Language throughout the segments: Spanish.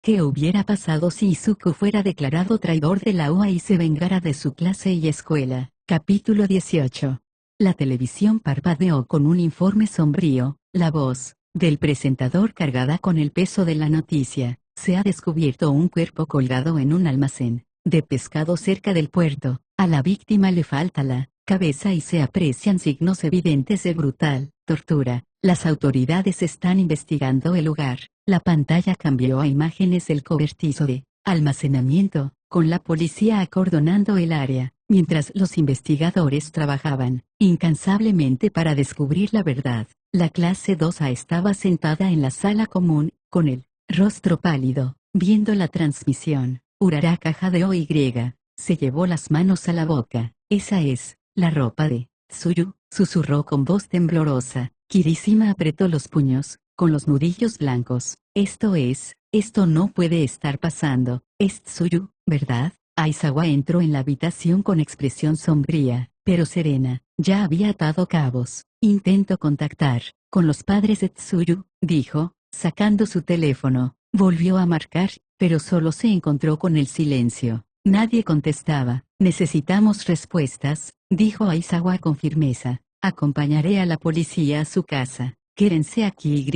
¿Qué hubiera pasado si Izuku fuera declarado traidor de la OA y se vengara de su clase y escuela? Capítulo 18. La televisión parpadeó con un informe sombrío, la voz del presentador cargada con el peso de la noticia. Se ha descubierto un cuerpo colgado en un almacén de pescado cerca del puerto. A la víctima le falta la cabeza y se aprecian signos evidentes de brutal tortura. Las autoridades están investigando el lugar. La pantalla cambió a imágenes del cobertizo de almacenamiento, con la policía acordonando el área, mientras los investigadores trabajaban incansablemente para descubrir la verdad. La clase 2A estaba sentada en la sala común, con el rostro pálido, viendo la transmisión. Uraraka jadeó y se llevó las manos a la boca. Esa es la ropa de Tsuyu, susurró con voz temblorosa. Kirishima apretó los puños, con los nudillos blancos. Esto no puede estar pasando. Es Tsuyu, ¿verdad? Aizawa entró en la habitación con expresión sombría, pero serena. Ya había atado cabos. Intento contactar con los padres de Tsuyu, dijo, sacando su teléfono. Volvió a marcar, pero solo se encontró con el silencio. Nadie contestaba. Necesitamos respuestas, dijo Aizawa con firmeza. Acompañaré a la policía a su casa. Quédense aquí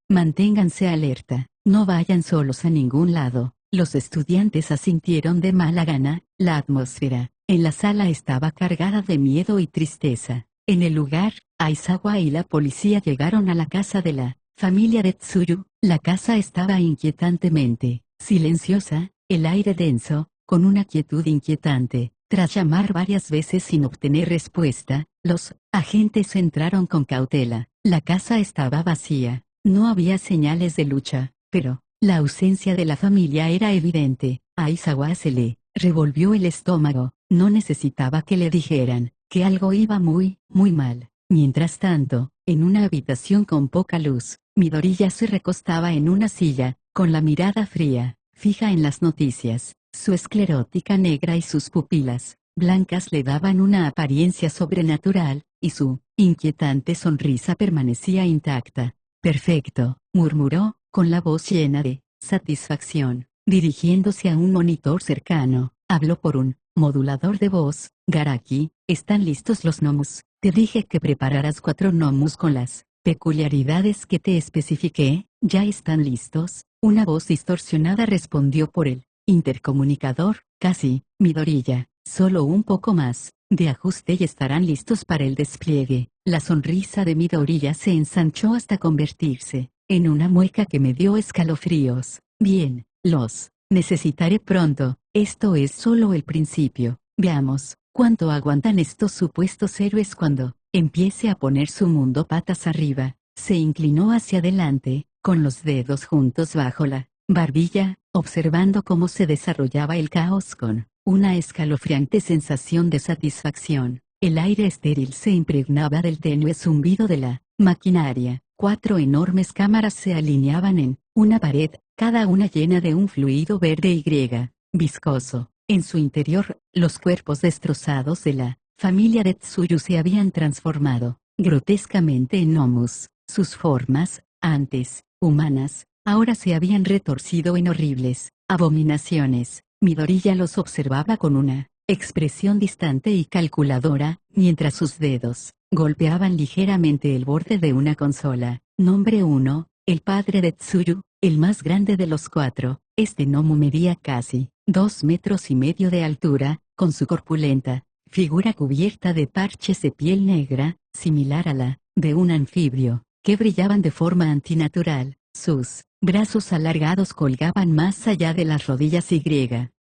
manténganse alerta. No vayan solos a ningún lado. Los estudiantes asintieron de mala gana. La atmósfera en la sala estaba cargada de miedo y tristeza. En el lugar, Aizawa y la policía llegaron a la casa de la familia de Tsuyu. La casa estaba inquietantemente silenciosa, el aire denso, con una quietud inquietante. Tras llamar varias veces sin obtener respuesta, los agentes entraron con cautela. La casa estaba vacía. No había señales de lucha, pero la ausencia de la familia era evidente. A Aizawa se le revolvió el estómago. No necesitaba que le dijeran que algo iba muy mal. Mientras tanto, en una habitación con poca luz, Midoriya se recostaba en una silla, con la mirada fría, fija en las noticias. Su esclerótica negra y sus pupilas blancas le daban una apariencia sobrenatural, y su inquietante sonrisa permanecía intacta. Perfecto, murmuró, con la voz llena de satisfacción. Dirigiéndose a un monitor cercano, habló por un modulador de voz. Garaki, ¿están listos los gnomos? Te dije que prepararas 4 gnomos con las peculiaridades que te especifiqué. ¿Ya están listos? Una voz distorsionada respondió por el intercomunicador. Casi, Midoriya, solo un poco más de ajuste y estarán listos para el despliegue. La sonrisa de Midoriya se ensanchó hasta convertirse en una mueca que me dio escalofríos. Bien, los necesitaré pronto. Esto es solo el principio. Veamos cuánto aguantan estos supuestos héroes cuando empiece a poner su mundo patas arriba. Se inclinó hacia adelante, con los dedos juntos bajo la barbilla, observando cómo se desarrollaba el caos con una escalofriante sensación de satisfacción. El aire estéril se impregnaba del tenue zumbido de la maquinaria. 4 enormes cámaras se alineaban en una pared, cada una llena de un fluido verde y viscoso. En su interior, los cuerpos destrozados de la familia de Tsuyu se habían transformado grotescamente en gnomos. Sus formas, antes humanas, ahora se habían retorcido en horribles abominaciones. Midoriya los observaba con una expresión distante y calculadora, mientras sus dedos golpeaban ligeramente el borde de una consola. Nombre 1, el padre de Tsuyu, el más grande de los 4. Este gnomo medía casi 2,5 metros de altura, con su corpulenta figura cubierta de parches de piel negra, similar a la de un anfibio, que brillaban de forma antinatural. Sus brazos alargados colgaban más allá de las rodillas y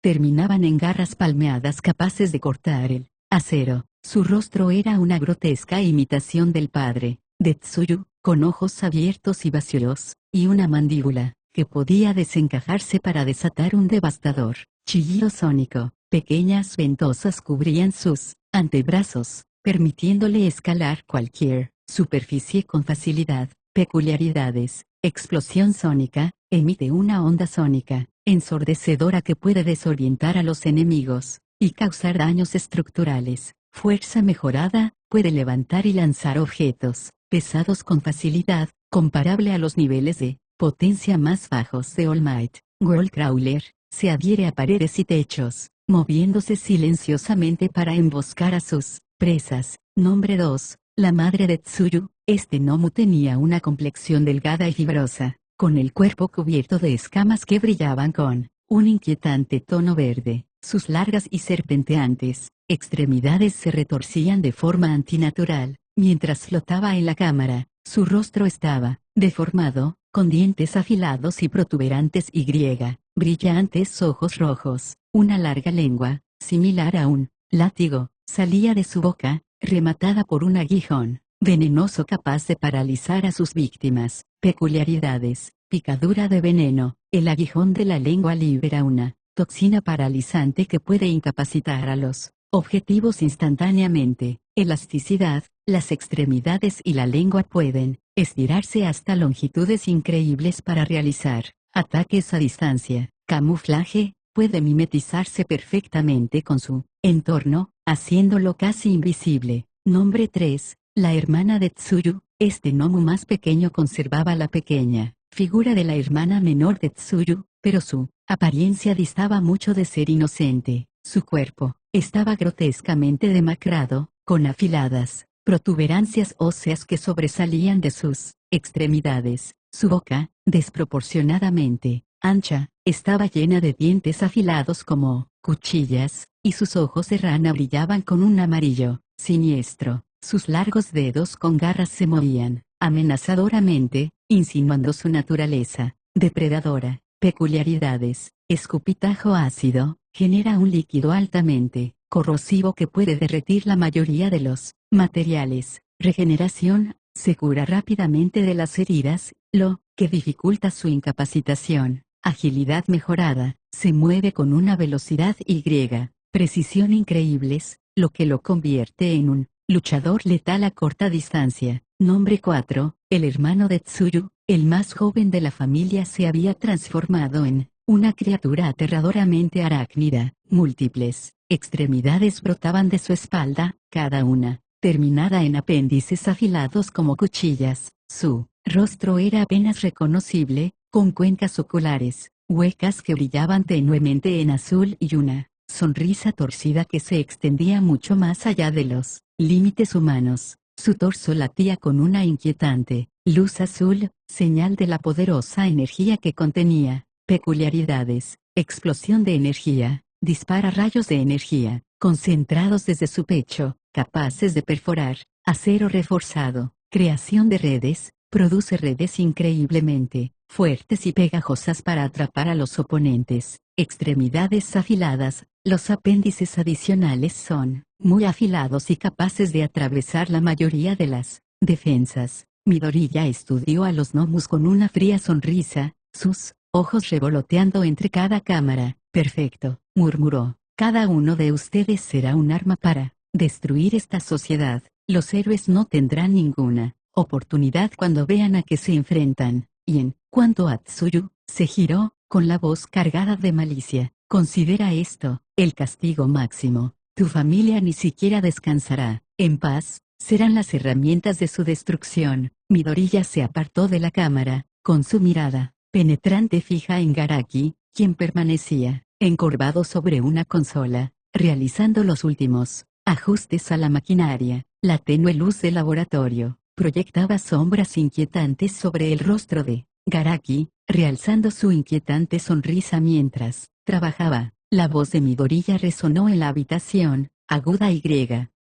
terminaban en garras palmeadas capaces de cortar el acero. Su rostro era una grotesca imitación del padre de Tsuyu, con ojos abiertos y vacíos, y una mandíbula que podía desencajarse para desatar un devastador chillido sónico. Pequeñas ventosas cubrían sus antebrazos, permitiéndole escalar cualquier superficie con facilidad. Peculiaridades: explosión sónica, emite una onda sónica ensordecedora que puede desorientar a los enemigos y causar daños estructurales. Fuerza mejorada, puede levantar y lanzar objetos pesados con facilidad, comparable a los niveles de potencia más bajos de All Might. Goldcrawler, se adhiere a paredes y techos, moviéndose silenciosamente para emboscar a sus presas. Nombre 2. La madre de Tsuyu. Este gnomo tenía una complexión delgada y fibrosa, con el cuerpo cubierto de escamas que brillaban con un inquietante tono verde. Sus largas y serpenteantes extremidades se retorcían de forma antinatural, mientras flotaba en la cámara. Su rostro estaba deformado, con dientes afilados y protuberantes y brillantes ojos rojos. Una larga lengua, similar a un látigo, salía de su boca, rematada por un aguijón venenoso capaz de paralizar a sus víctimas. Peculiaridades: picadura de veneno. El aguijón de la lengua libera una toxina paralizante que puede incapacitar a los objetivos instantáneamente. Elasticidad: las extremidades y la lengua pueden estirarse hasta longitudes increíbles para realizar ataques a distancia. Camuflaje: puede mimetizarse perfectamente con su entorno, haciéndolo casi invisible. Nombre 3. La hermana de Tsuyu. Este gnomo más pequeño conservaba la pequeña figura de la hermana menor de Tsuyu, pero su apariencia distaba mucho de ser inocente. Su cuerpo estaba grotescamente demacrado, con afiladas protuberancias óseas que sobresalían de sus extremidades. Su boca, desproporcionadamente ancha, estaba llena de dientes afilados como cuchillas, y sus ojos de rana brillaban con un amarillo siniestro. Sus largos dedos con garras se movían amenazadoramente, insinuando su naturaleza depredadora. Peculiaridades: escupitajo ácido, genera un líquido altamente corrosivo que puede derretir la mayoría de los materiales. Regeneración: se cura rápidamente de las heridas, lo que dificulta su incapacitación. Agilidad mejorada: se mueve con una velocidad y precisión increíbles, lo que lo convierte en un luchador letal a corta distancia. Nombre 4. El hermano de Tsuyu, el más joven de la familia, se había transformado en una criatura aterradoramente arácnida. Múltiples extremidades brotaban de su espalda, cada una terminada en apéndices afilados como cuchillas. Su rostro era apenas reconocible, con cuencas oculares huecas que brillaban tenuemente en azul y una sonrisa torcida que se extendía mucho más allá de los límites humanos. Su torso latía con una inquietante luz azul, señal de la poderosa energía que contenía. Peculiaridades: explosión de energía, dispara rayos de energía, concentrados desde su pecho, capaces de perforar acero reforzado. Creación de redes, produce redes increíblemente fuertes y pegajosas para atrapar a los oponentes. Extremidades afiladas: los apéndices adicionales son muy afilados y capaces de atravesar la mayoría de las defensas. Midoriya estudió a los gnomos con una fría sonrisa, sus ojos revoloteando entre cada cámara. Perfecto, murmuró. Cada uno de ustedes será un arma para destruir esta sociedad. Los héroes no tendrán ninguna oportunidad cuando vean a qué se enfrentan. Y en cuanto a Tsuyu, se giró, con la voz cargada de malicia. Considera esto el castigo máximo. Tu familia ni siquiera descansará en paz, serán las herramientas de su destrucción. Midoriya se apartó de la cámara, con su mirada penetrante fija en Garaki, quien permanecía encorvado sobre una consola, realizando los últimos ajustes a la maquinaria. La tenue luz del laboratorio proyectaba sombras inquietantes sobre el rostro de Garaki, realzando su inquietante sonrisa mientras trabajaba. La voz de Midoriya resonó en la habitación, aguda y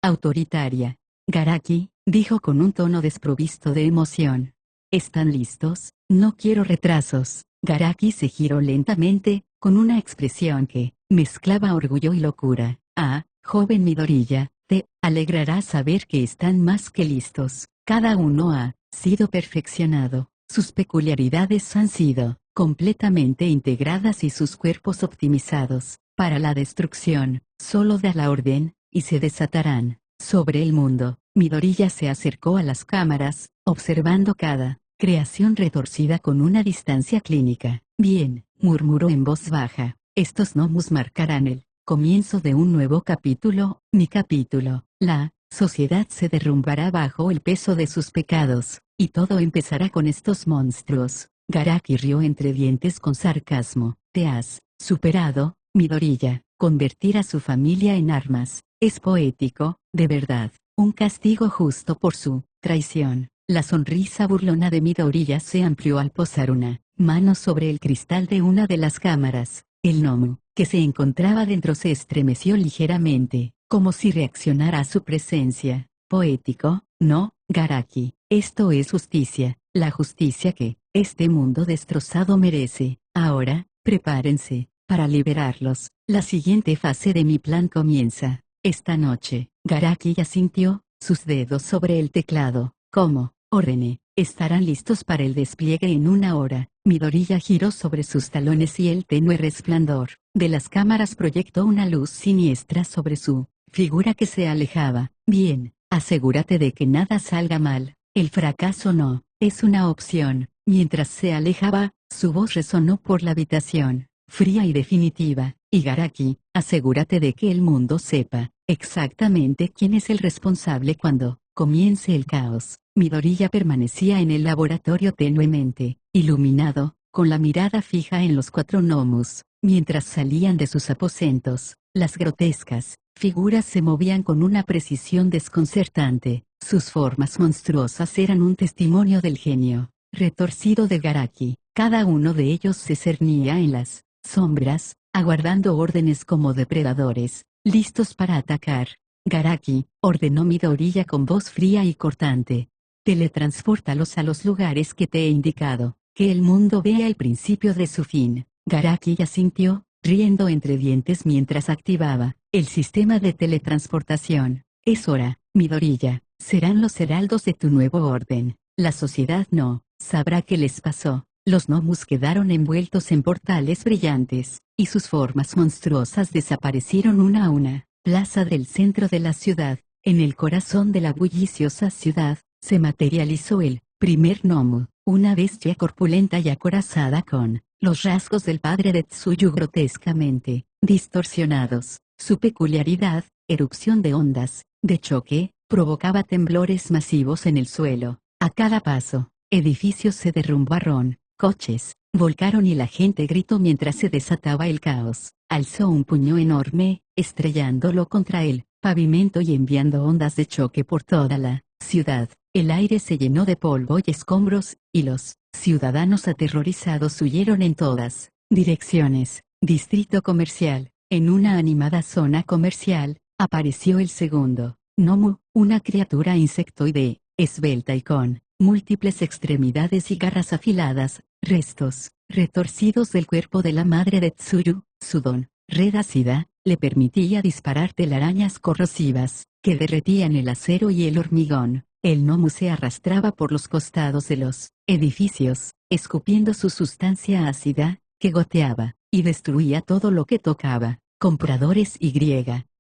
autoritaria. Garaki, dijo con un tono desprovisto de emoción. ¿Están listos? No quiero retrasos. Garaki se giró lentamente, con una expresión que mezclaba orgullo y locura. Ah, joven Midoriya, te alegrará saber que están más que listos. Cada uno ha sido perfeccionado. Sus peculiaridades han sido completamente integradas y sus cuerpos optimizados para la destrucción. Solo da la orden, y se desatarán sobre el mundo. Midoriya se acercó a las cámaras, observando cada creación retorcida con una distancia clínica. Bien, murmuró en voz baja. Estos gnomos marcarán el comienzo de un nuevo capítulo, mi capítulo. La sociedad se derrumbará bajo el peso de sus pecados, y todo empezará con estos monstruos. Garaki rió entre dientes con sarcasmo. Te has superado, Midoriya. Convertir a su familia en armas. Es poético, de verdad. Un castigo justo por su traición. La sonrisa burlona de Midoriya se amplió al posar una mano sobre el cristal de una de las cámaras. El gnomo, que se encontraba dentro, se estremeció ligeramente, como si reaccionara a su presencia. Poético, ¿no, Garaki? Esto es justicia, la justicia que este mundo destrozado merece. Ahora, prepárense para liberarlos. La siguiente fase de mi plan comienza esta noche. Garaki asintió, sus dedos sobre el teclado. ¿Cómo? Ordené. Estarán listos para el despliegue en 1 hora. Midoriya giró sobre sus talones y el tenue resplandor de las cámaras proyectó una luz siniestra sobre su figura que se alejaba. Bien, asegúrate de que nada salga mal. El fracaso no es una opción. Mientras se alejaba, su voz resonó por la habitación, fría y definitiva. Garaki, asegúrate de que el mundo sepa exactamente quién es el responsable cuando comience el caos. Midoriya permanecía en el laboratorio tenuemente iluminado, con la mirada fija en los 4 gnomos. Mientras salían de sus aposentos, las grotescas figuras se movían con una precisión desconcertante. Sus formas monstruosas eran un testimonio del genio retorcido de Garaki. Cada uno de ellos se cernía en las sombras, aguardando órdenes como depredadores, listos para atacar. Garaki, ordenó Midoriya con voz fría y cortante. Teletranspórtalos a los lugares que te he indicado, que el mundo vea el principio de su fin. Garaki asintió, riendo entre dientes mientras activaba el sistema de teletransportación. Es hora, Midoriya, serán los heraldos de tu nuevo orden. La sociedad no sabrá qué les pasó. Los gnomos quedaron envueltos en portales brillantes, y sus formas monstruosas desaparecieron una a una. Plaza del centro de la ciudad, en el corazón de la bulliciosa ciudad, se materializó el primer gnomo, una bestia corpulenta y acorazada con los rasgos del padre de Tsuyu grotescamente distorsionados. Su peculiaridad, erupción de ondas de choque, provocaba temblores masivos en el suelo. A cada paso, edificios se derrumbaron, coches volcaron y la gente gritó mientras se desataba el caos. Alzó un puño enorme, estrellándolo contra el pavimento y enviando ondas de choque por toda la ciudad. El aire se llenó de polvo y escombros, y los ciudadanos aterrorizados huyeron en todas direcciones. Distrito comercial. En una animada zona comercial, apareció el segundo gnomo, una criatura insectoide, esbelta y con múltiples extremidades y garras afiladas, restos retorcidos del cuerpo de la madre de Tsuyu. Su don, red ácida, le permitía disparar telarañas corrosivas, que derretían el acero y el hormigón. El gnomo se arrastraba por los costados de los edificios, escupiendo su sustancia ácida, que goteaba, y destruía todo lo que tocaba. Compradores y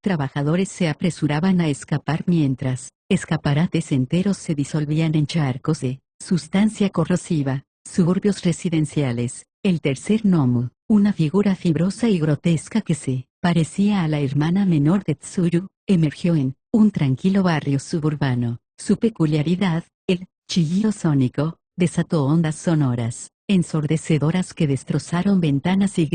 trabajadores se apresuraban a escapar mientras escaparates enteros se disolvían en charcos de sustancia corrosiva. Suburbios residenciales. El tercer gnomo, una figura fibrosa y grotesca que se parecía a la hermana menor de Tsuyu, emergió en un tranquilo barrio suburbano. Su peculiaridad, el chillido sónico, desató ondas sonoras, ensordecedoras que destrozaron ventanas y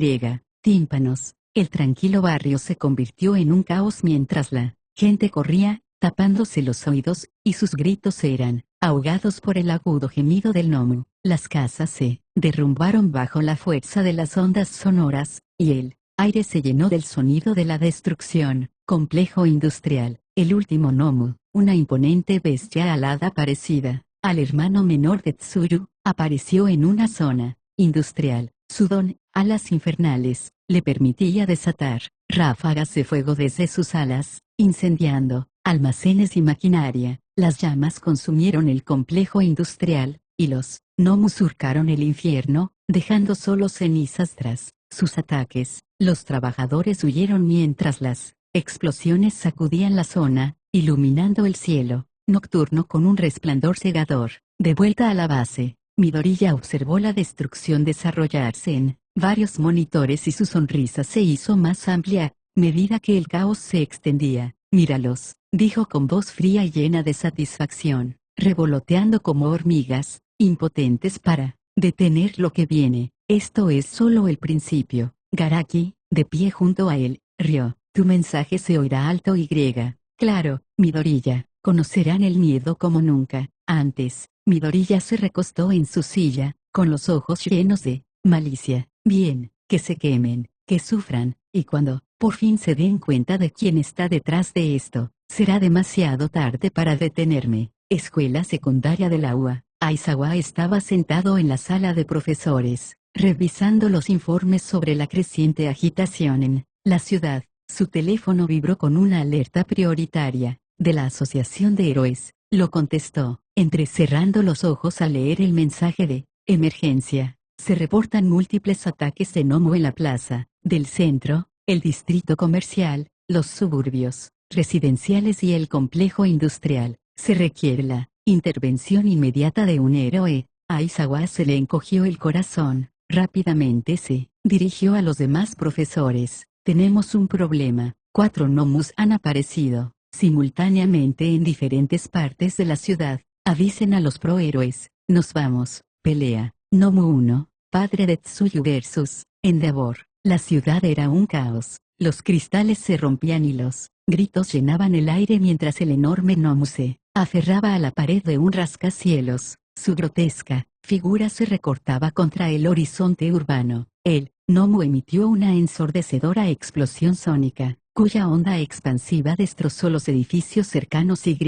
tímpanos. El tranquilo barrio se convirtió en un caos mientras la gente corría, tapándose los oídos, y sus gritos eran ahogados por el agudo gemido del gnomo. Las casas se derrumbaron bajo la fuerza de las ondas sonoras, y el aire se llenó del sonido de la destrucción. Complejo industrial. El último gnomo, una imponente bestia alada parecida al hermano menor de Tsuyu, apareció en una zona industrial. Su don, alas infernales, le permitía desatar ráfagas de fuego desde sus alas, incendiando almacenes y maquinaria. Las llamas consumieron el complejo industrial, y los gnomos surcaron el infierno, dejando solo cenizas tras sus ataques. Los trabajadores huyeron mientras las explosiones sacudían la zona, iluminando el cielo nocturno con un resplandor cegador. De vuelta a la base, Midoriya observó la destrucción desarrollarse en varios monitores y su sonrisa se hizo más amplia, a medida que el caos se extendía. Míralos, dijo con voz fría y llena de satisfacción, revoloteando como hormigas, impotentes para detener lo que viene. Esto es solo el principio. Garaki, de pie junto a él, rió. Tu mensaje se oirá alto y griega. Claro, Midoriya, conocerán el miedo como nunca. Antes, Midoriya se recostó en su silla, con los ojos llenos de malicia. Bien, que se quemen, que sufran, y cuando, por fin se den cuenta de quién está detrás de esto, será demasiado tarde para detenerme. Escuela secundaria de la UA. Aizawa estaba sentado en la sala de profesores, revisando los informes sobre la creciente agitación en la ciudad. Su teléfono vibró con una alerta prioritaria, de la Asociación de Héroes. Lo contestó, entrecerrando los ojos al leer el mensaje de emergencia. Se reportan múltiples ataques de Nomu en la plaza, del centro, el distrito comercial, los suburbios, residenciales y el complejo industrial. Se requiere la intervención inmediata de un héroe. A Aizawa se le encogió el corazón. Rápidamente se dirigió a los demás profesores. Tenemos un problema. 4 Nomus han aparecido simultáneamente en diferentes partes de la ciudad. Avisen a los prohéroes. Nos vamos. Pelea. Nomu 1, padre de Tsuyu versus Endeavor. La ciudad era un caos. Los cristales se rompían y los gritos llenaban el aire mientras el enorme Nomu se aferraba a la pared de un rascacielos. Su grotesca figura se recortaba contra el horizonte urbano. El Nomu emitió una ensordecedora explosión sónica, cuya onda expansiva destrozó los edificios cercanos y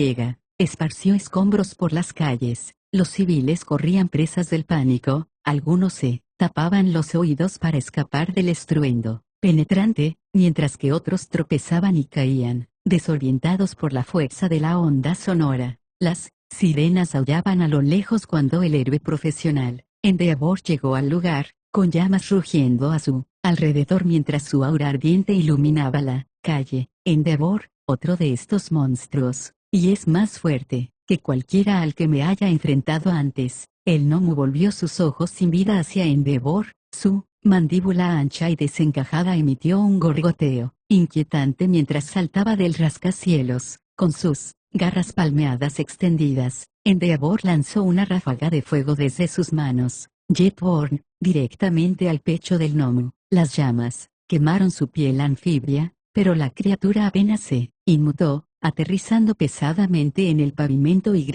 esparció escombros por las calles. Los civiles corrían presas del pánico, algunos se tapaban los oídos para escapar del estruendo penetrante, mientras que otros tropezaban y caían, desorientados por la fuerza de la onda sonora. Las sirenas aullaban a lo lejos cuando el héroe profesional, Endeavor, llegó al lugar, con llamas rugiendo a su alrededor mientras su aura ardiente iluminaba la calle. Endeavor, otro de estos monstruos, y es más fuerte que cualquiera al que me haya enfrentado antes. El Nomu volvió sus ojos sin vida hacia Endeavor, su mandíbula ancha y desencajada emitió un gorgoteo inquietante mientras saltaba del rascacielos, con sus garras palmeadas extendidas. Endeavor lanzó una ráfaga de fuego desde sus manos, Jetborn, directamente al pecho del Nomu. Las llamas quemaron su piel anfibia, pero la criatura apenas se inmutó, aterrizando pesadamente en el pavimento y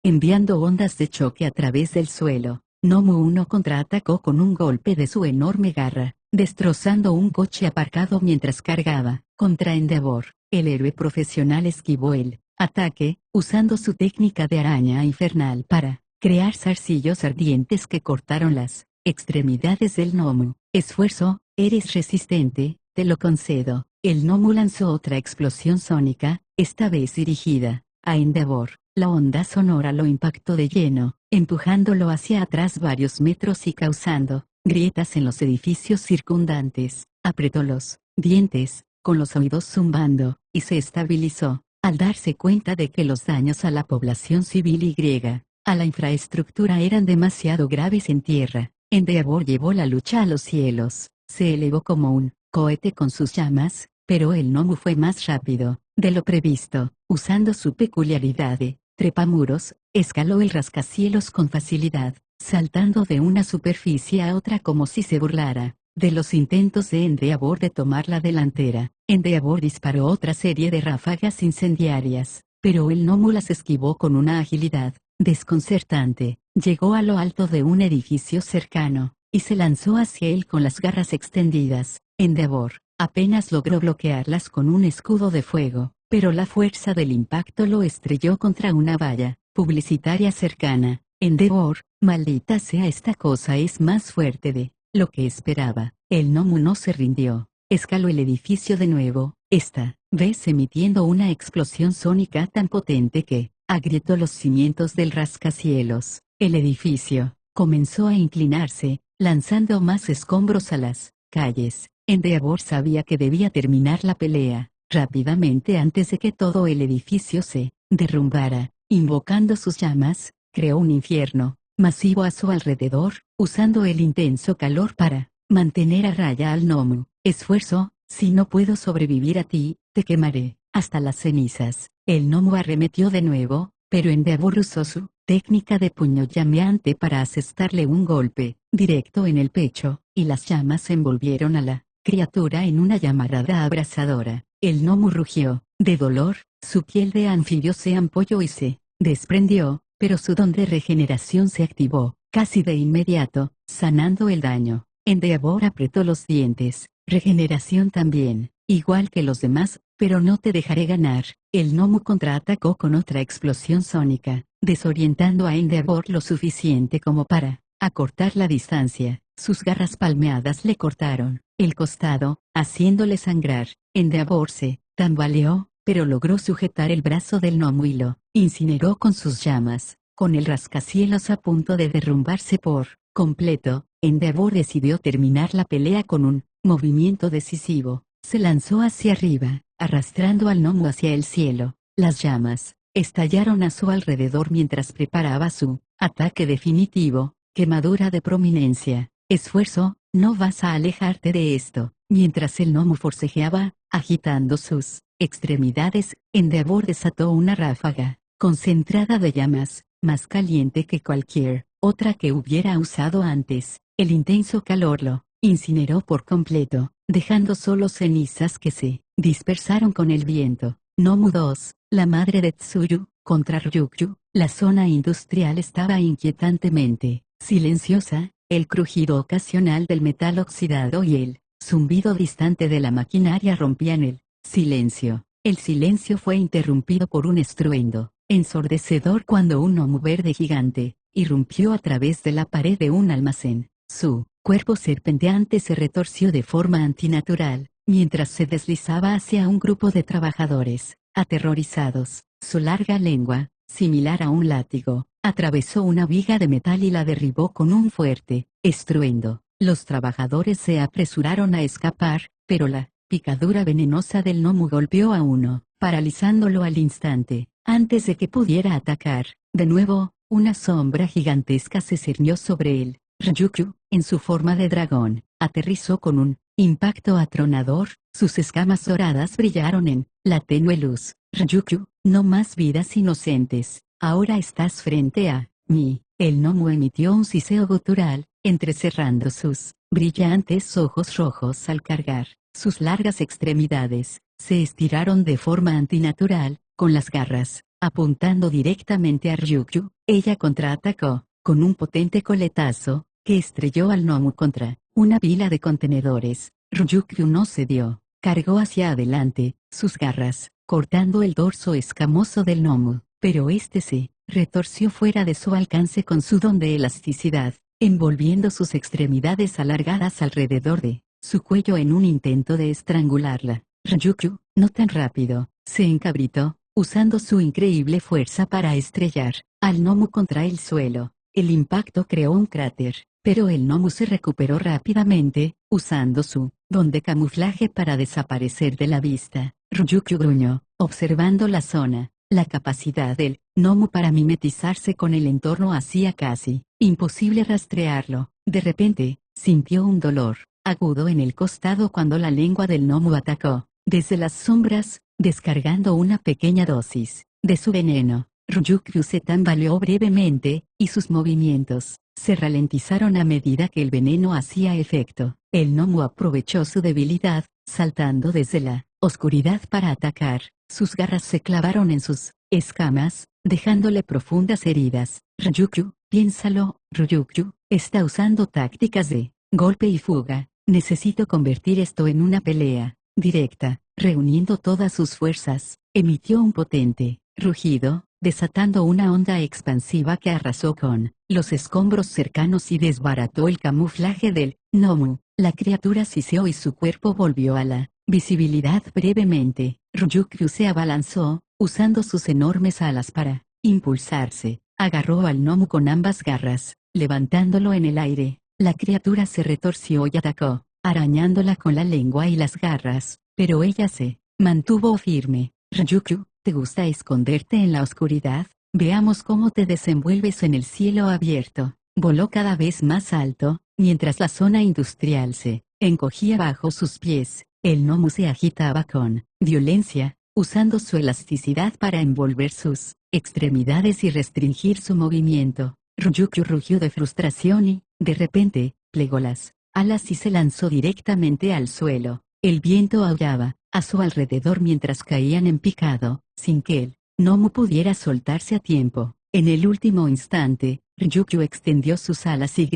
enviando ondas de choque a través del suelo. Nomu 1 contraatacó con un golpe de su enorme garra, destrozando un coche aparcado mientras cargaba contra Endeavor. El héroe profesional esquivó el ataque, usando su técnica de araña infernal para crear zarcillos ardientes que cortaron las extremidades del Nomu. Esfuerzo, eres resistente, te lo concedo. El Nomu lanzó otra explosión sónica, esta vez dirigida a Endeavor. La onda sonora lo impactó de lleno, empujándolo hacia atrás varios metros y causando grietas en los edificios circundantes. Apretó los dientes, con los oídos zumbando, y se estabilizó, al darse cuenta de que los daños a la población civil y a la infraestructura eran demasiado graves en tierra. Endeavor llevó la lucha a los cielos, se elevó como un cohete con sus llamas, pero el Nomu fue más rápido de lo previsto. Usando su peculiaridad de trepamuros, escaló el rascacielos con facilidad, saltando de una superficie a otra como si se burlara de los intentos de Endeavor de tomar la delantera. Endeavor disparó otra serie de ráfagas incendiarias, pero el Nomu las esquivó con una agilidad desconcertante. Llegó a lo alto de un edificio cercano, y se lanzó hacia él con las garras extendidas. Endeavor apenas logró bloquearlas con un escudo de fuego, pero la fuerza del impacto lo estrelló contra una valla publicitaria cercana. Endeavor, maldita sea, esta cosa es más fuerte de lo que esperaba. El Nomu no se rindió. Escaló el edificio de nuevo, esta vez emitiendo una explosión sónica tan potente que agrietó los cimientos del rascacielos. El edificio comenzó a inclinarse, lanzando más escombros a las calles. Endeavor sabía que debía terminar la pelea rápidamente antes de que todo el edificio se derrumbara. Invocando sus llamas, creó un infierno masivo a su alrededor, usando el intenso calor para mantener a raya al Nomu. Esfuerzo, si no puedo sobrevivir a ti, te quemaré hasta las cenizas. El Nomu arremetió de nuevo, pero Endeavor usó su técnica de puño llameante para asestarle un golpe directo en el pecho, y las llamas envolvieron a la criatura en una llamarada abrasadora. El gnomo rugió de dolor, su piel de anfibio se ampolló y se desprendió, pero su don de regeneración se activó, casi de inmediato, sanando el daño. Endeavor apretó los dientes. Regeneración también, igual que los demás, pero no te dejaré ganar. El gnomo contraatacó con otra explosión sónica, desorientando a Endeavor lo suficiente como para acortar la distancia. Sus garras palmeadas le cortaron el costado, haciéndole sangrar. Endeavor se tambaleó, pero logró sujetar el brazo del gnomo y lo incineró con sus llamas. Con el rascacielos a punto de derrumbarse por completo, Endeavor decidió terminar la pelea con un movimiento decisivo. Se lanzó hacia arriba, arrastrando al gnomo hacia el cielo. Las llamas estallaron a su alrededor mientras preparaba su ataque definitivo. Quemadura de prominencia. Esfuerzo, no vas a alejarte de esto. Mientras el gnomo forcejeaba, agitando sus extremidades, Endeavor desató una ráfaga concentrada de llamas, más caliente que cualquier otra que hubiera usado antes. El intenso calor lo incineró por completo, dejando solo cenizas que se dispersaron con el viento. Nomu 2, la madre de Tsuyu, contra Ryukyu. La zona industrial estaba inquietantemente silenciosa, el crujido ocasional del metal oxidado y el zumbido distante de la maquinaria rompían el silencio. El silencio fue interrumpido por un estruendo ensordecedor cuando un gnomo verde gigante irrumpió a través de la pared de un almacén. Su cuerpo serpenteante se retorció de forma antinatural, mientras se deslizaba hacia un grupo de trabajadores, aterrorizados. Su larga lengua, similar a un látigo, atravesó una viga de metal y la derribó con un fuerte estruendo. Los trabajadores se apresuraron a escapar, pero la picadura venenosa del gnomo golpeó a uno, paralizándolo al instante. Antes de que pudiera atacar, de nuevo, una sombra gigantesca se cernió sobre él. Ryukyu, en su forma de dragón, aterrizó con un impacto atronador. Sus escamas doradas brillaron en la tenue luz. Ryukyu, no más vidas inocentes. Ahora estás frente a mí. El gnomo emitió un siseo gutural, entrecerrando sus brillantes ojos rojos al cargar. Sus largas extremidades se estiraron de forma antinatural, con las garras apuntando directamente a Ryukyu. Ella contraatacó con un potente coletazo que estrelló al gnomo contra una pila de contenedores. Ryukyu no cedió, cargó hacia adelante sus garras, cortando el dorso escamoso del gnomo, pero este se retorció fuera de su alcance con su don de elasticidad, envolviendo sus extremidades alargadas alrededor de su cuello en un intento de estrangularla. Ryukyu, no tan rápido, se encabritó, usando su increíble fuerza para estrellar al gnomo contra el suelo. El impacto creó un cráter, pero el gnomo se recuperó rápidamente, usando su don de camuflaje para desaparecer de la vista. Ryukyu gruñó, observando la zona. La capacidad del gnomo para mimetizarse con el entorno hacía casi imposible rastrearlo. De repente, sintió un dolor agudo en el costado cuando la lengua del gnomo atacó desde las sombras, descargando una pequeña dosis de su veneno. Ryukyu se tambaleó brevemente, y sus movimientos se ralentizaron a medida que el veneno hacía efecto. El gnomo aprovechó su debilidad, saltando desde la oscuridad para atacar. Sus garras se clavaron en sus escamas, dejándole profundas heridas. Ryukyu, piénsalo, Ryukyu, está usando tácticas de golpe y fuga. Necesito convertir esto en una pelea directa. Reuniendo todas sus fuerzas, emitió un potente rugido, desatando una onda expansiva que arrasó con los escombros cercanos y desbarató el camuflaje del gnomo. La criatura siseó y su cuerpo volvió a la visibilidad brevemente. Ryukyu se abalanzó, usando sus enormes alas para impulsarse. Agarró al gnomo con ambas garras, levantándolo en el aire. La criatura se retorció y atacó, arañándola con la lengua y las garras, pero ella se mantuvo firme. Ryukyu, ¿te gusta esconderte en la oscuridad? Veamos cómo te desenvuelves en el cielo abierto. Voló cada vez más alto, mientras la zona industrial se encogía bajo sus pies. El gnomo se agitaba con violencia, usando su elasticidad para envolver sus extremidades y restringir su movimiento. Ryukyu rugió de frustración y De repente, plegó las alas y se lanzó directamente al suelo. El viento aullaba a su alrededor mientras caían en picado, sin que el gnomo pudiera soltarse a tiempo. En el último instante, Ryukyu extendió sus alas y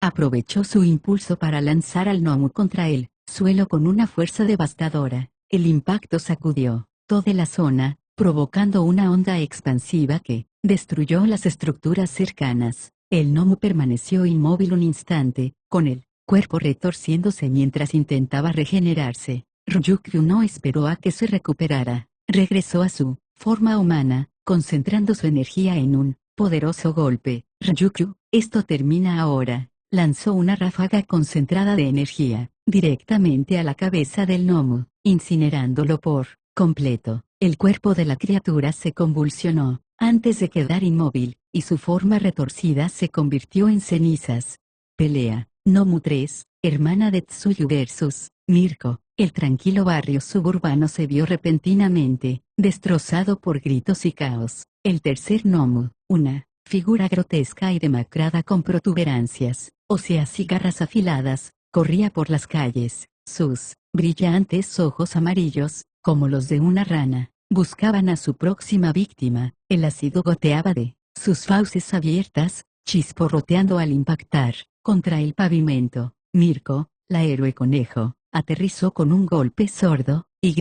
aprovechó su impulso para lanzar al gnomo contra el suelo con una fuerza devastadora. El impacto sacudió toda la zona, provocando una onda expansiva que destruyó las estructuras cercanas. El gnomo permaneció inmóvil un instante, con el cuerpo retorciéndose mientras intentaba regenerarse. Ryukyu no esperó a que se recuperara. Regresó a su forma humana, concentrando su energía en un poderoso golpe. Ryukyu, esto termina ahora. Lanzó una ráfaga concentrada de energía, directamente a la cabeza del gnomo, incinerándolo por completo. El cuerpo de la criatura se convulsionó, antes de quedar inmóvil, y su forma retorcida se convirtió en cenizas. Pelea. Gnomu 3, hermana de Tsuyu vs. Mirko. El tranquilo barrio suburbano se vio repentinamente destrozado por gritos y caos. El tercer gnomo, una figura grotesca y demacrada con protuberancias, óseas y garras afiladas, corría por las calles. Sus brillantes ojos amarillos, como los de una rana, buscaban a su próxima víctima. El ácido goteaba de sus fauces abiertas, chisporroteando al impactar contra el pavimento. Mirko, la héroe conejo, aterrizó con un golpe sordo, y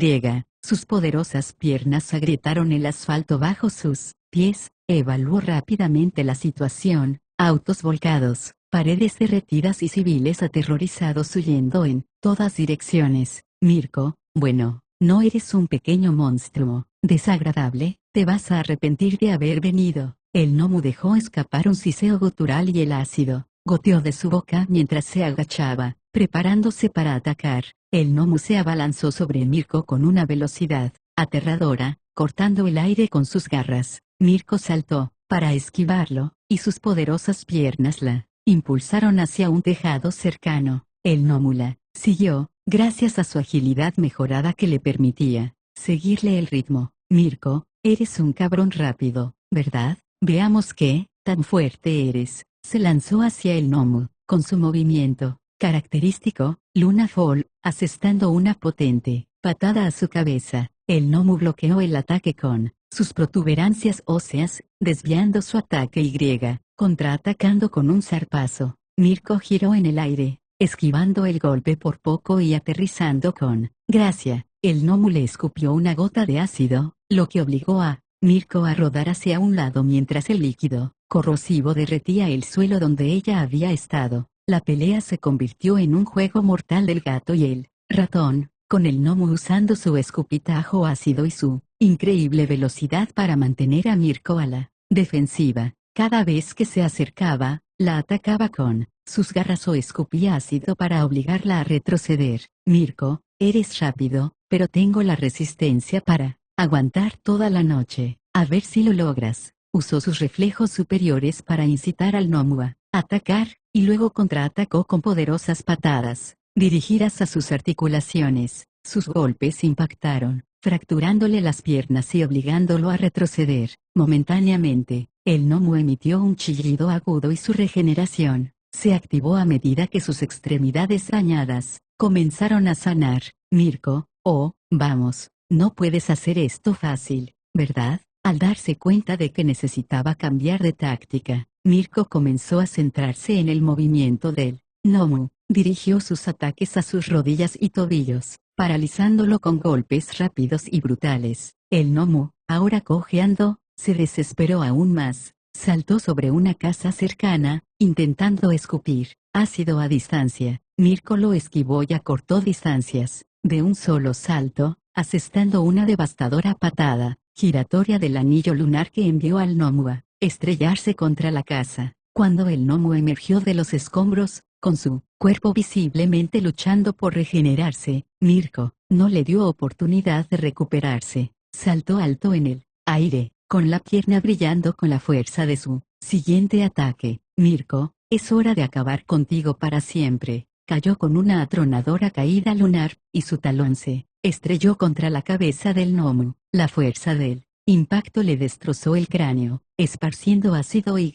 sus poderosas piernas agrietaron el asfalto bajo sus pies. Evaluó rápidamente la situación: autos volcados, paredes derretidas y civiles aterrorizados huyendo en todas direcciones. Mirko, bueno, no eres un pequeño monstruo desagradable, te vas a arrepentir de haber venido. El gnomo dejó escapar un siseo gutural y el ácido goteó de su boca mientras se agachaba, preparándose para atacar. El gnomo se abalanzó sobre Mirko con una velocidad aterradora, cortando el aire con sus garras. Mirko saltó para esquivarlo, y sus poderosas piernas la impulsaron hacia un tejado cercano. El gnomo la siguió, gracias a su agilidad mejorada que le permitía seguirle el ritmo. Mirko, eres un cabrón rápido, ¿verdad? Veamos qué tan fuerte eres. Se lanzó hacia el gnomo, con su movimiento característico, Luna Fall, asestando una potente patada a su cabeza. El gnomo bloqueó el ataque con sus protuberancias óseas, desviando su ataque y contraatacando con un zarpazo. Mirko giró en el aire, esquivando el golpe por poco y aterrizando con gracia. El gnomo le escupió una gota de ácido, lo que obligó a Mirko a rodar hacia un lado mientras el líquido corrosivo derretía el suelo donde ella había estado. La pelea se convirtió en un juego mortal del gato y el ratón, con el gnomo usando su escupitajo ácido y su increíble velocidad para mantener a Mirko a la defensiva. Cada vez que se acercaba, la atacaba con sus garras o escupía ácido para obligarla a retroceder. Mirko, eres rápido, pero tengo la resistencia para aguantar toda la noche. A ver si lo logras. Usó sus reflejos superiores para incitar al gnomo a atacar, y luego contraatacó con poderosas patadas, dirigidas a sus articulaciones. Sus golpes impactaron, fracturándole las piernas y obligándolo a retroceder. Momentáneamente, el gnomo emitió un chillido agudo y su regeneración se activó a medida que sus extremidades dañadas comenzaron a sanar. Mirko, oh, vamos, no puedes hacer esto fácil, ¿verdad? Al darse cuenta de que necesitaba cambiar de táctica, Mirko comenzó a centrarse en el movimiento del gnomo. Dirigió sus ataques a sus rodillas y tobillos, paralizándolo con golpes rápidos y brutales. El gnomo, ahora cojeando, se desesperó aún más. Saltó sobre una casa cercana, intentando escupir ácido a distancia. Mirko lo esquivó y acortó distancias, de un solo salto, asestando una devastadora patada giratoria del anillo lunar que envió al gnomo a estrellarse contra la casa. Cuando el gnomo emergió de los escombros, con su cuerpo visiblemente luchando por regenerarse, Mirko no le dio oportunidad de recuperarse. Saltó alto en el aire, con la pierna brillando con la fuerza de su siguiente ataque. Mirko, es hora de acabar contigo para siempre. Cayó con una atronadora caída lunar, y su talón se estrelló contra la cabeza del gnomo. La fuerza del impacto le destrozó el cráneo, esparciendo ácido y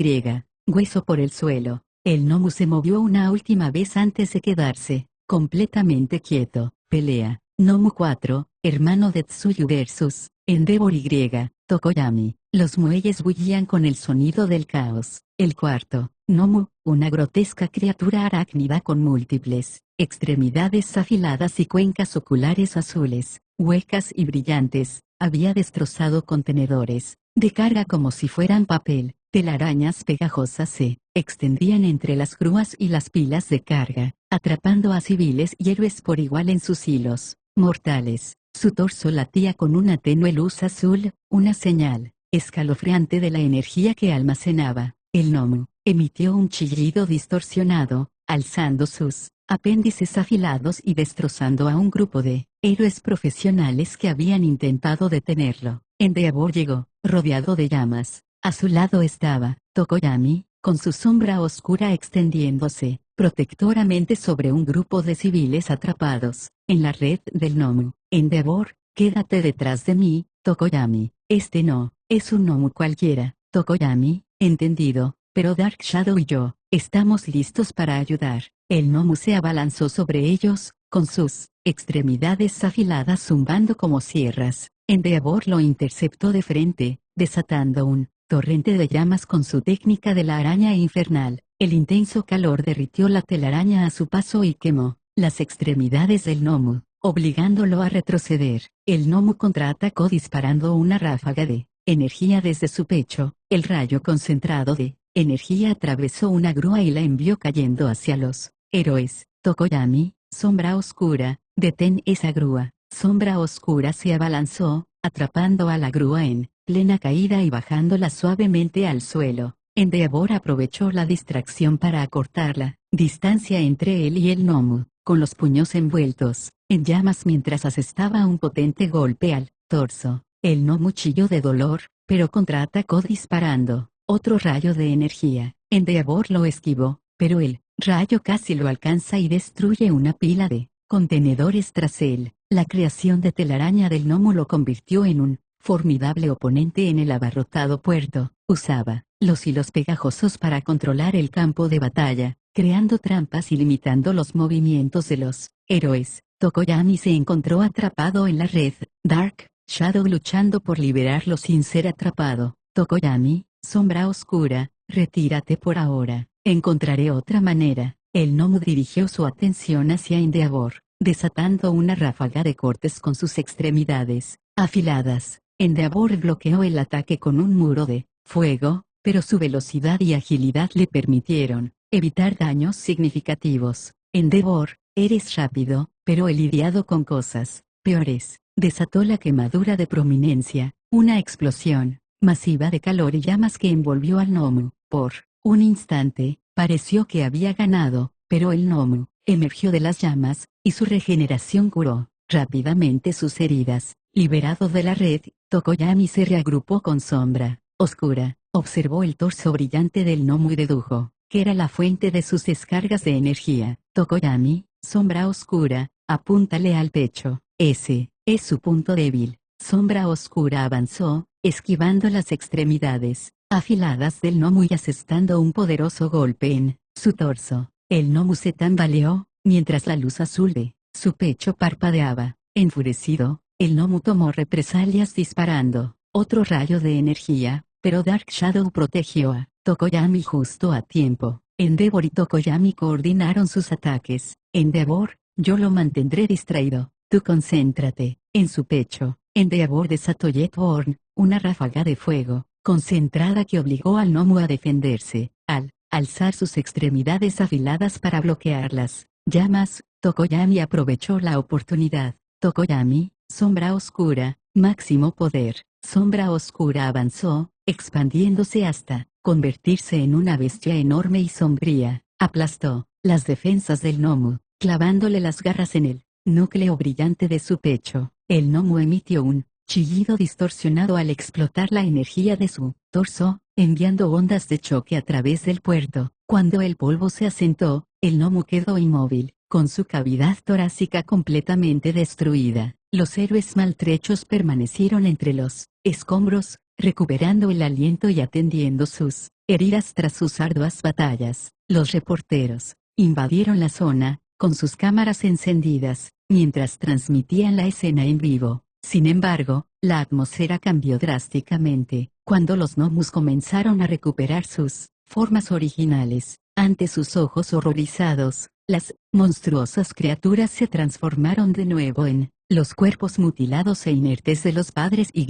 hueso por el suelo. El Nomu se movió una última vez antes de quedarse completamente quieto. Pelea. Nomu 4, hermano de Tsuyu vs. Endeavor Y. Tokoyami. Los muelles bullían con el sonido del caos. El cuarto. Nomu, una grotesca criatura arácnida con múltiples extremidades afiladas y cuencas oculares azules, huecas y brillantes, había destrozado contenedores de carga como si fueran papel. Telarañas pegajosas se extendían entre las grúas y las pilas de carga, atrapando a civiles y héroes por igual en sus hilos mortales. Su torso latía con una tenue luz azul, una señal escalofriante de la energía que almacenaba. El Nomu emitió un chillido distorsionado, alzando sus apéndices afilados y destrozando a un grupo de héroes profesionales que habían intentado detenerlo. Endeavor llegó, rodeado de llamas. A su lado estaba Tokoyami, con su sombra oscura extendiéndose protectoramente sobre un grupo de civiles atrapados en la red del Nomu. Endeavor, quédate detrás de mí, Tokoyami. Este no es un Nomu cualquiera. Tokoyami, entendido, pero Dark Shadow y yo estamos listos para ayudar. El Nomu se abalanzó sobre ellos, con sus extremidades afiladas zumbando como sierras. Endeavor lo interceptó de frente, desatando un torrente de llamas con su técnica de la araña infernal. El intenso calor derritió la telaraña a su paso y quemó las extremidades del Nomu, obligándolo a retroceder. El Nomu contraatacó disparando una ráfaga de energía desde su pecho. El rayo concentrado de energía atravesó una grúa y la envió cayendo hacia los héroes. Tokoyami, sombra oscura, detén esa grúa. Sombra oscura se abalanzó, atrapando a la grúa en plena caída y bajándola suavemente al suelo. Endeavor aprovechó la distracción para acortar la distancia entre él y el Nomu, con los puños envueltos en llamas mientras asestaba un potente golpe al torso. El Nomu chilló de dolor, pero contraatacó disparando otro rayo de energía. Endeavor lo esquivó, pero el rayo casi lo alcanza y destruye una pila de contenedores tras él. La creación de telaraña del Nomu lo convirtió en un formidable oponente en el abarrotado puerto. Usaba los hilos pegajosos para controlar el campo de batalla, creando trampas y limitando los movimientos de los héroes. Tokoyami se encontró atrapado en la red. Dark Shadow luchando por liberarlo sin ser atrapado. Tokoyami, sombra oscura, retírate por ahora. Encontraré otra manera. El Nomu dirigió su atención hacia Endeavor, desatando una ráfaga de cortes con sus extremidades afiladas. Endeavor bloqueó el ataque con un muro de fuego, pero su velocidad y agilidad le permitieron evitar daños significativos. Endeavor, eres rápido, pero he lidiado con cosas peores. Desató la quemadura de prominencia, una explosión masiva de calor y llamas que envolvió al Nomu. Por un instante, pareció que había ganado, pero el Nomu emergió de las llamas, y su regeneración curó rápidamente sus heridas. Liberado de la red, Tokoyami se reagrupó con sombra oscura, observó el torso brillante del Nomu y dedujo que era la fuente de sus descargas de energía. Tokoyami, sombra oscura, apúntale al pecho. Ese es su punto débil. Sombra oscura avanzó, esquivando las extremidades afiladas del Nomu y asestando un poderoso golpe en su torso. El Nomu se tambaleó, mientras la luz azul de su pecho parpadeaba. Enfurecido, el Nomu tomó represalias disparando otro rayo de energía, pero Dark Shadow protegió a Tokoyami justo a tiempo. Endeavor y Tokoyami coordinaron sus ataques. Endeavor, yo lo mantendré distraído. Tú concéntrate en su pecho. Endeavor desató Jetborn, una ráfaga de fuego concentrada que obligó al Nomu a defenderse. Al alzar sus extremidades afiladas para bloquear las llamas, Tokoyami aprovechó la oportunidad. Tokoyami, sombra oscura, máximo poder. Sombra oscura avanzó, expandiéndose hasta convertirse en una bestia enorme y sombría. Aplastó las defensas del Nomu, clavándole las garras en el núcleo brillante de su pecho. El Nomu emitió un chillido distorsionado al explotar la energía de su torso, enviando ondas de choque a través del puerto. Cuando el polvo se asentó, el Nomu quedó inmóvil, con su cavidad torácica completamente destruida. Los héroes maltrechos permanecieron entre los escombros, recuperando el aliento y atendiendo sus heridas tras sus arduas batallas. Los reporteros invadieron la zona, con sus cámaras encendidas, mientras transmitían la escena en vivo. Sin embargo, la atmósfera cambió drásticamente, cuando los gnomos comenzaron a recuperar sus formas originales. Ante sus ojos horrorizados, las monstruosas criaturas se transformaron de nuevo en los cuerpos mutilados e inertes de los padres y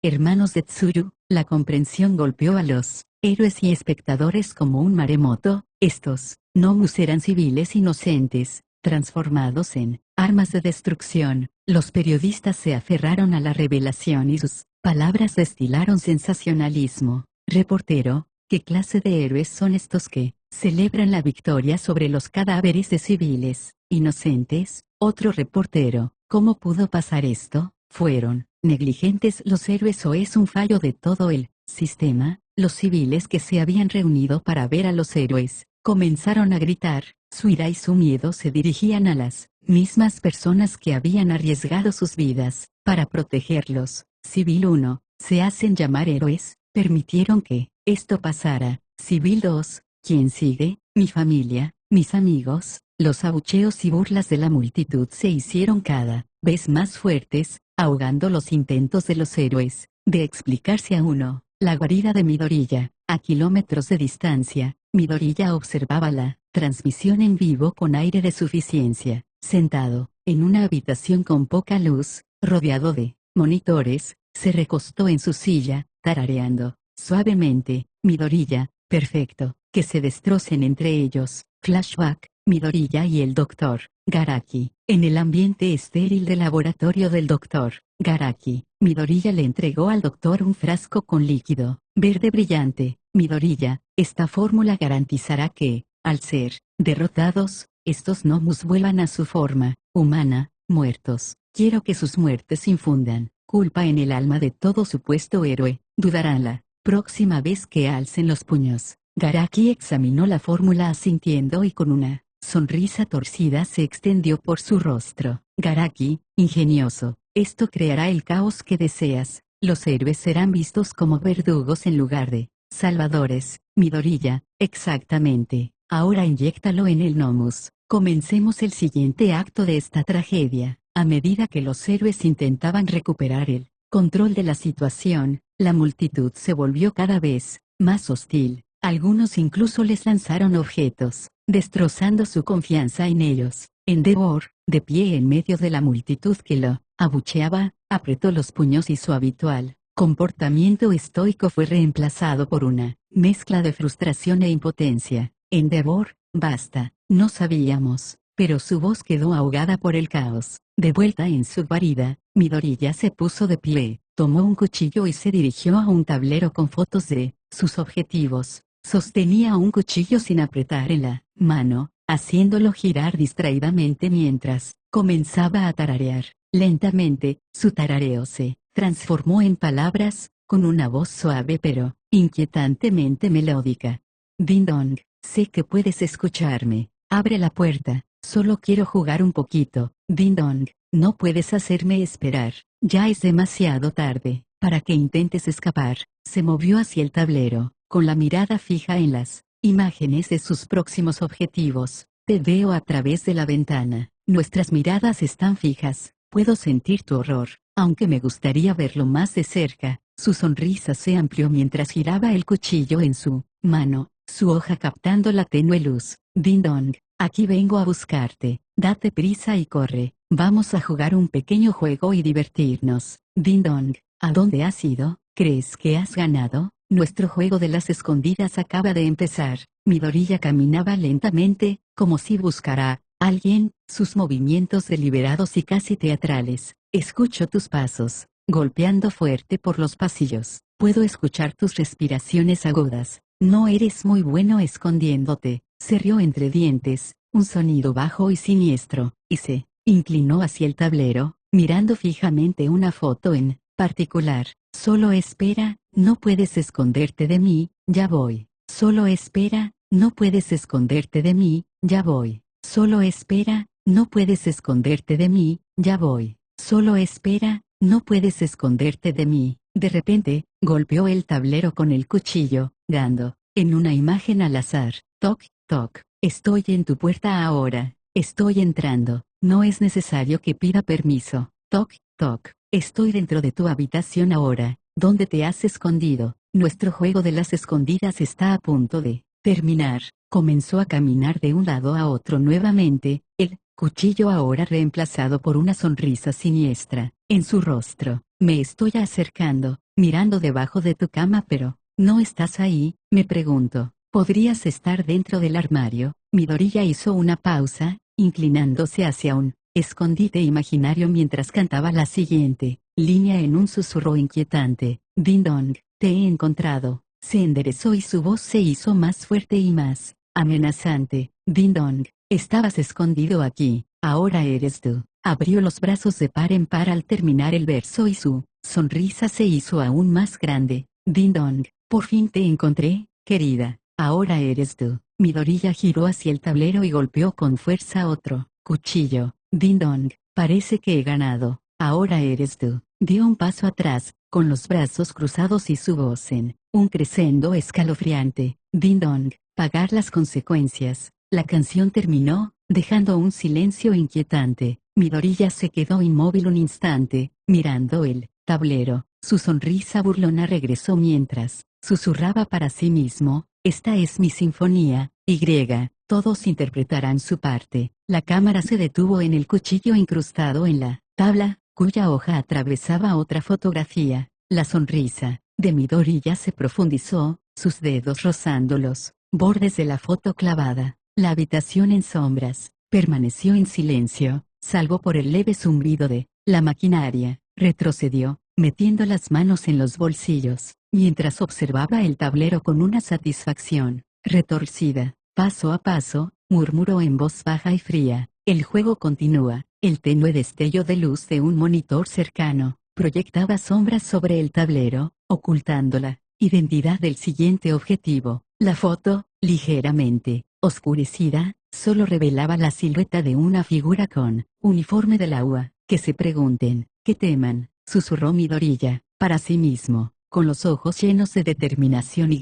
hermanos de Tsuru. La comprensión golpeó a los héroes y espectadores como un maremoto. Estos gnomos eran civiles inocentes, transformados en armas de destrucción. Los periodistas se aferraron a la revelación y sus palabras destilaron sensacionalismo. Reportero, ¿qué clase de héroes son estos que celebran la victoria sobre los cadáveres de civiles inocentes? Otro reportero, ¿cómo pudo pasar esto? ¿Fueron negligentes los héroes o es un fallo de todo el sistema? Los civiles que se habían reunido para ver a los héroes comenzaron a gritar. Su ira y su miedo se dirigían a las mismas personas que habían arriesgado sus vidas para protegerlos. Civil 1, se hacen llamar héroes, permitieron que esto pasara. Civil 2, ¿quién sigue? Mi familia, mis amigos. Los abucheos y burlas de la multitud se hicieron cada vez más fuertes, ahogando los intentos de los héroes de explicarse a uno. La guarida de Midoriya, a kilómetros de distancia. Midoriya observaba la transmisión en vivo con aire de suficiencia. Sentado en una habitación con poca luz, rodeado de monitores, se recostó en su silla, tarareando suavemente. Midoriya, perfecto, que se destrocen entre ellos. Flashback, Midoriya y el Dr. Garaki. En el ambiente estéril del laboratorio del Dr. Garaki, Midoriya le entregó al doctor un frasco con líquido verde brillante. Midoriya, esta fórmula garantizará que, al ser derrotados, estos gnomos vuelvan a su forma humana, muertos. Quiero que sus muertes infundan culpa en el alma de todo supuesto héroe. Dudarán la próxima vez que alcen los puños. Garaki examinó la fórmula asintiendo y con una sonrisa torcida se extendió por su rostro. Garaki, ingenioso, esto creará el caos que deseas. Los héroes serán vistos como verdugos en lugar de salvadores. Midoriya, exactamente. Ahora inyéctalo en el gnomus. Comencemos el siguiente acto de esta tragedia. A medida que los héroes intentaban recuperar el control de la situación, la multitud se volvió cada vez más hostil. Algunos incluso les lanzaron objetos, destrozando su confianza en ellos. Endeavor, de pie en medio de la multitud que lo abucheaba, apretó los puños y su habitual comportamiento estoico fue reemplazado por una mezcla de frustración e impotencia. Endeavor, basta, no sabíamos, pero su voz quedó ahogada por el caos. De vuelta en su guarida, Midoriya se puso de pie, tomó un cuchillo y se dirigió a un tablero con fotos de sus objetivos. Sostenía un cuchillo sin apretar en la mano, haciéndolo girar distraídamente mientras comenzaba a tararear. Lentamente, su tarareo se transformó en palabras, con una voz suave pero inquietantemente melódica. Ding dong, sé que puedes escucharme. Abre la puerta, solo quiero jugar un poquito. Ding dong, no puedes hacerme esperar. Ya es demasiado tarde para que intentes escapar. Se movió hacia el tablero, con la mirada fija en las imágenes de sus próximos objetivos. Te veo a través de la ventana. Nuestras miradas están fijas. Puedo sentir tu horror, aunque me gustaría verlo más de cerca. Su sonrisa se amplió mientras giraba el cuchillo en su mano, su hoja captando la tenue luz. Ding dong, aquí vengo a buscarte. Date prisa y corre. Vamos a jugar un pequeño juego y divertirnos. Ding dong, ¿a dónde has ido? ¿Crees que has ganado? Nuestro juego de las escondidas acaba de empezar. Midoriya caminaba lentamente, como si buscara alguien, sus movimientos deliberados y casi teatrales. Escucho tus pasos, golpeando fuerte por los pasillos. Puedo escuchar tus respiraciones agudas. No eres muy bueno escondiéndote. Se rió entre dientes, un sonido bajo y siniestro, y se inclinó hacia el tablero, mirando fijamente una foto en particular. Solo espera, no puedes esconderte de mí, ya voy. Solo espera, no puedes esconderte de mí, ya voy. Solo espera, no puedes esconderte de mí, ya voy. Solo espera, no puedes esconderte de mí. De repente, golpeó el tablero con el cuchillo, dando, en una imagen al azar, toc, toc, estoy en tu puerta ahora, estoy entrando, no es necesario que pida permiso, toc, toc, estoy dentro de tu habitación ahora, ¿dónde te has escondido? Nuestro juego de las escondidas está a punto de terminar. Comenzó a caminar de un lado a otro nuevamente, el cuchillo ahora reemplazado por una sonrisa siniestra, en su rostro. Me estoy acercando, mirando debajo de tu cama, pero ¿no estás ahí? Me pregunto. ¿Podrías estar dentro del armario? Midoriya hizo una pausa, inclinándose hacia un escondite imaginario mientras cantaba la siguiente línea en un susurro inquietante. Ding dong, te he encontrado. Se enderezó y su voz se hizo más fuerte y más amenazante. Ding dong, estabas escondido aquí, ahora eres tú. Abrió los brazos de par en par al terminar el verso y su sonrisa se hizo aún más grande. Ding dong, por fin te encontré, querida, ahora eres tú. Midoriya giró hacia el tablero y golpeó con fuerza otro cuchillo. Ding dong, parece que he ganado, ahora eres tú. Dio un paso atrás, con los brazos cruzados y su voz en un crescendo escalofriante. Ding dong, pagar las consecuencias. La canción terminó, dejando un silencio inquietante. Midoriya se quedó inmóvil un instante, mirando el tablero. Su sonrisa burlona regresó mientras susurraba para sí mismo, esta es mi sinfonía, todos interpretarán su parte. La cámara se detuvo en el cuchillo incrustado en la tabla, cuya hoja atravesaba otra fotografía. La sonrisa de Midoriya se profundizó, sus dedos rozando los bordes de la foto clavada. La habitación en sombras permaneció en silencio, salvo por el leve zumbido de la maquinaria. Retrocedió, metiendo las manos en los bolsillos, mientras observaba el tablero con una satisfacción retorcida. Paso a paso, murmuró en voz baja y fría, el juego continúa. El tenue destello de luz de un monitor cercano proyectaba sombras sobre el tablero, ocultando la identidad del siguiente objetivo. La foto, ligeramente oscurecida, solo revelaba la silueta de una figura con uniforme de la UA. Que se pregunten, que teman, susurró Midoriya, para sí mismo, con los ojos llenos de determinación y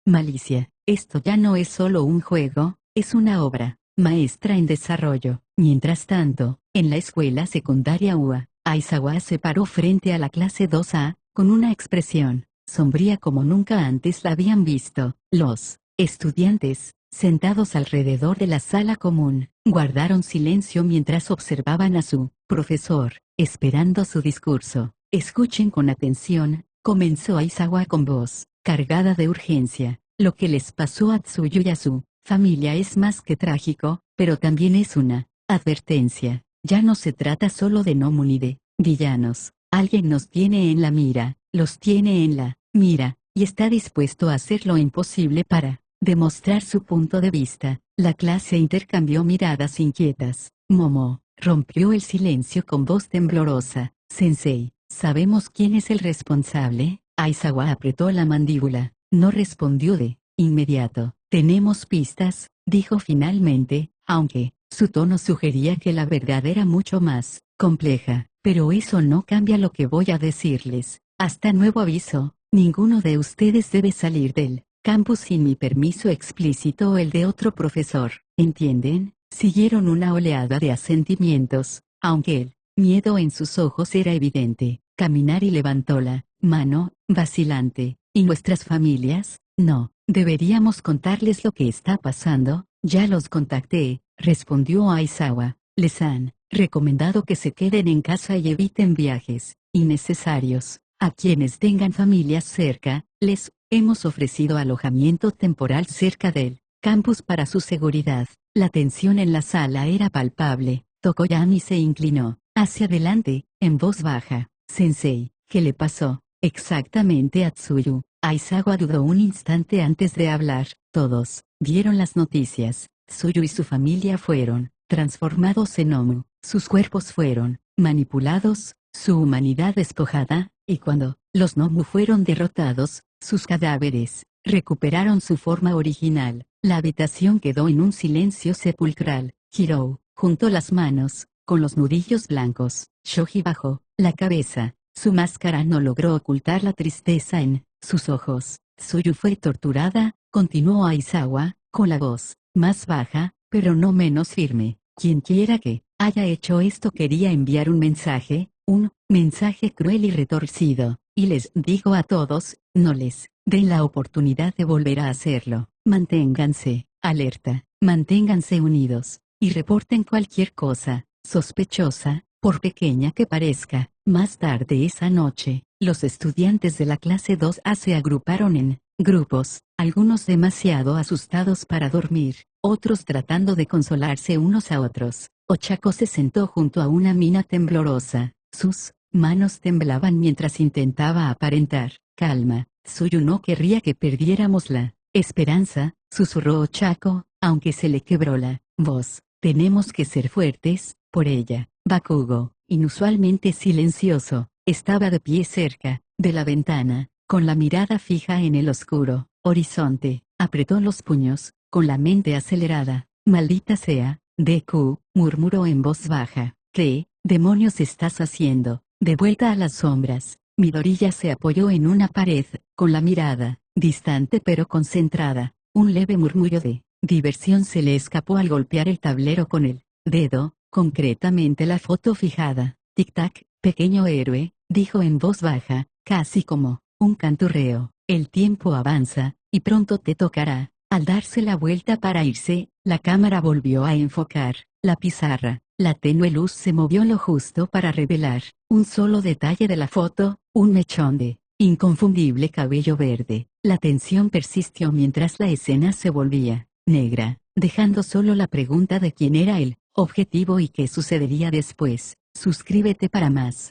malicia. Esto ya no es solo un juego, es una obra maestra en desarrollo. Mientras tanto, en la escuela secundaria UA, Aizawa se paró frente a la clase 2A, con una expresión sombría como nunca antes la habían visto. Los estudiantes, sentados alrededor de la sala común, guardaron silencio mientras observaban a su profesor, esperando su discurso. Escuchen con atención, comenzó Aizawa con voz cargada de urgencia. Lo que les pasó a Tsuyu y a su familia es más que trágico, pero también es una advertencia. Ya no se trata solo de Nomu ni de villanos. Alguien nos tiene en la mira, los tiene en la mira, y está dispuesto a hacer lo imposible para demostrar su punto de vista. La clase intercambió miradas inquietas. Momo rompió el silencio con voz temblorosa. Sensei, ¿sabemos quién es el responsable? Aizawa apretó la mandíbula. No respondió de inmediato. Tenemos pistas, dijo finalmente, aunque su tono sugería que la verdad era mucho más compleja. Pero eso no cambia lo que voy a decirles. Hasta nuevo aviso, ninguno de ustedes debe salir del campus sin mi permiso explícito o el de otro profesor. ¿Entienden? Siguieron una oleada de asentimientos, aunque el miedo en sus ojos era evidente. Kaminari levantó la mano, vacilante. ¿Y nuestras familias? No, deberíamos contarles lo que está pasando. Ya los contacté, respondió Aizawa. Les han recomendado que se queden en casa y eviten viajes innecesarios. A quienes tengan familias cerca, les hemos ofrecido alojamiento temporal cerca del campus para su seguridad. La tensión en la sala era palpable. Tokoyami se inclinó hacia adelante, en voz baja. Sensei, ¿qué le pasó exactamente a Tsuyu? Aizawa dudó un instante antes de hablar. Todos vieron las noticias. Tsuyu y su familia fueron transformados en Nomu. Sus cuerpos fueron manipulados, su humanidad despojada, y cuando los Nomu fueron derrotados, sus cadáveres recuperaron su forma original. La habitación quedó en un silencio sepulcral. Hirou juntó las manos, con los nudillos blancos. Shoji bajó la cabeza, Su máscara no logró ocultar la tristeza en sus ojos. Tsuyu fue torturada, continuó Aizawa, con la voz más baja, pero no menos firme. Quien quiera que haya hecho esto quería enviar un mensaje cruel y retorcido, y les digo a todos, no les den la oportunidad de volver a hacerlo. Manténganse alerta, manténganse unidos, y reporten cualquier cosa sospechosa, por pequeña que parezca. Más tarde esa noche, los estudiantes de la clase 2A se agruparon en grupos, algunos demasiado asustados para dormir, otros tratando de consolarse unos a otros. Ochako se sentó junto a una mina temblorosa, sus manos temblaban mientras intentaba aparentar calma. Tsuyu no querría que perdiéramos la esperanza, susurró Ochako, aunque se le quebró la voz. Tenemos que ser fuertes, por ella. Bakugo, inusualmente silencioso, estaba de pie cerca de la ventana, con la mirada fija en el oscuro horizonte. Apretó los puños, con la mente acelerada. Maldita sea, Deku, murmuró en voz baja. ¿Qué demonios estás haciendo? De vuelta a las sombras, Midoriya se apoyó en una pared, con la mirada distante pero concentrada. Un leve murmullo de diversión se le escapó al golpear el tablero con el dedo, concretamente la foto fijada. Tic-tac, pequeño héroe, dijo en voz baja, casi como un canturreo. El tiempo avanza, y pronto te tocará. Al darse la vuelta para irse, la cámara volvió a enfocar la pizarra. La tenue luz se movió lo justo para revelar un solo detalle de la foto, un mechón de inconfundible cabello verde. La tensión persistió mientras la escena se volvía negra, dejando solo la pregunta de quién era el objetivo y qué sucedería después. Suscríbete para más.